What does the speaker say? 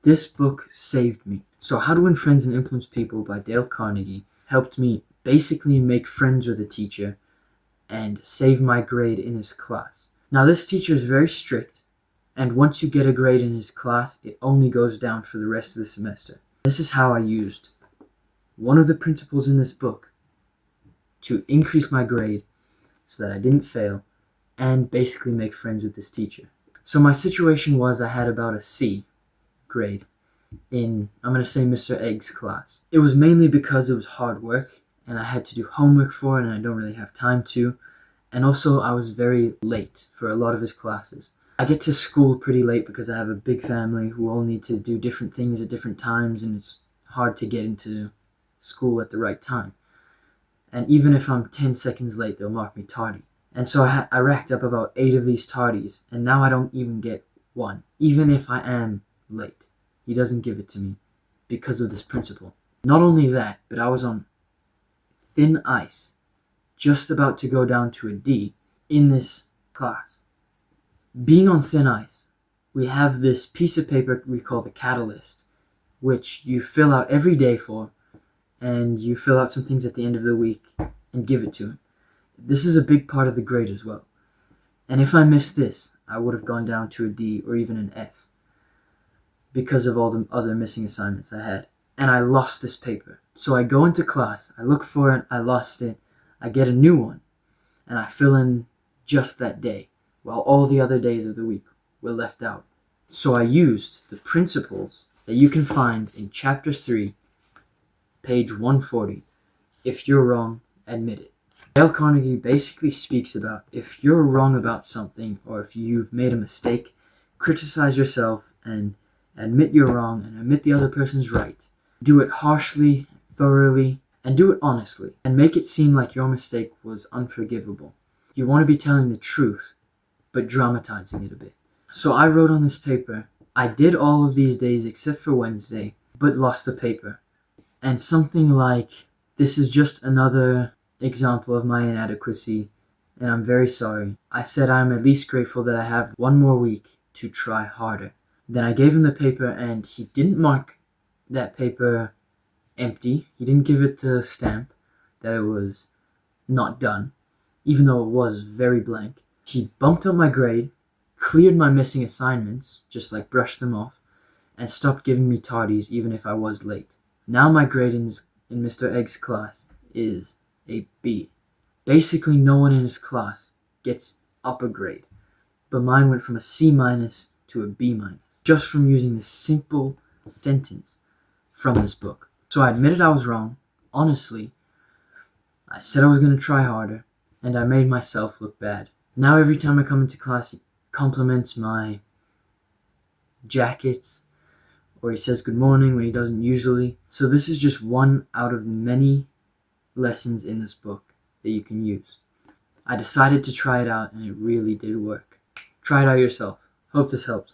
This book saved me. So How to Win Friends and Influence People by Dale Carnegie helped me basically make friends with a teacher and save my grade in his class. Now this teacher is very strict, and once you get a grade in his class, it only goes down for the rest of the semester. This is how I used one of the principles in this book to increase my grade so that I didn't fail and basically make friends with this teacher. So my situation was I had about a C grade in, I'm going to say, Mr. Egg's class. It was mainly because it was hard work and I had to do homework for it and I don't really have time to. And also I was very late for a lot of his classes. I get to school pretty late because I have a big family who all need to do different things at different times, and it's hard to get into school at the right time. And even if I'm 10 seconds late, they'll mark me tardy. And so I racked up about 8 of these tardies, and now I don't even get one. Even if I am late, he doesn't give it to me because of this principle. Not only that, but I was on thin ice, just about to go down to a D in this class. Being on thin ice, we have this piece of paper we call the catalyst, which you fill out every day for, and you fill out some things at the end of the week and give it to him. This is a big part of the grade as well. And if I missed this, I would have gone down to a D or even an F because of all the other missing assignments I had. And I lost this paper. So I go into class, I look for it, I lost it, I get a new one, and I fill in just that day, while all the other days of the week were left out. So I used the principles that you can find in Chapter 3, page 140. If you're wrong, admit it. Dale Carnegie basically speaks about if you're wrong about something or if you've made a mistake, criticize yourself and admit you're wrong and admit the other person's right. Do it harshly, thoroughly, and do it honestly, and make it seem like your mistake was unforgivable. You want to be telling the truth, but dramatizing it a bit. So I wrote on this paper, I did all of these days except for Wednesday, but lost the paper. And something like, this is just another example of my inadequacy, and I'm very sorry. I said I'm at least grateful that I have one more week to try harder. Then I gave him the paper, and he didn't mark that paper empty. He didn't give it the stamp that it was not done, even though it was very blank. He bumped up my grade, cleared my missing assignments, just like brushed them off, and stopped giving me tardies even if I was late. Now my grade in Mr. Egg's class is a B. Basically no one in his class gets up a grade, but mine went from a C minus to a B minus, just from using this simple sentence from this book. So I admitted I was wrong, honestly. I said I was going to try harder, and I made myself look bad. Now every time I come into class, he compliments my jackets, or he says good morning when he doesn't usually. So this is just one out of many lessons in this book that you can use. I decided to try it out, and it really did work. Try it out yourself. Hope this helps.